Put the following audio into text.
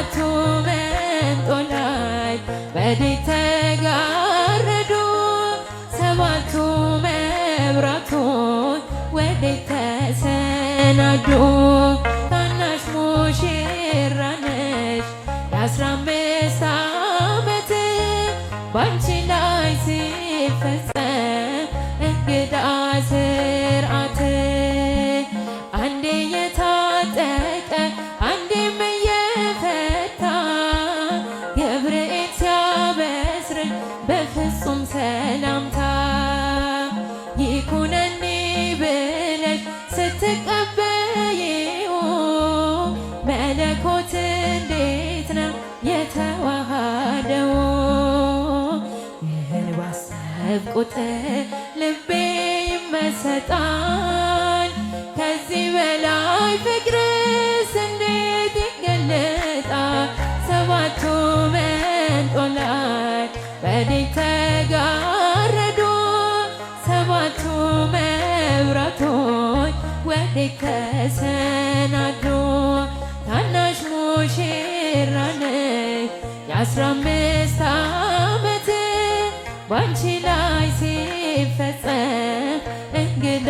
ሰባቱ መንጦላዕት ወዴት ተጋረዱ? ሰባቱ መብራቶች ወዴት ተሰናዱ? ታናሽ ሙሽራ ነሽ የ15 ዓመት ባንቺ ላይ ሲፈጸም እንግዳ ስርዓት። አንዴ የታጠቀ አንዴም እየፈታ ገብርኤል ሲያበስርን በፍጹም ሰላምታ ይኩነኒ ብለሽ ስትቀበይው መለኮት እንዴት ነው የተዋሃደው? ይህን ባሰብ ቁጥር ልቤ ይመሰጣል። ከዚህ በላይ ፍቅርስ እንዴት ይገለጣል? ሰባቱ መንጦላዕት ወዴት ተጋረዱ? ሰባቱ መብራቶች ወዴት ተሰናዱ? ታናሽ ሙሽራ ነሽ የ15 ዓመት ባንቺ ላይ ሲፈጸም እንግዳ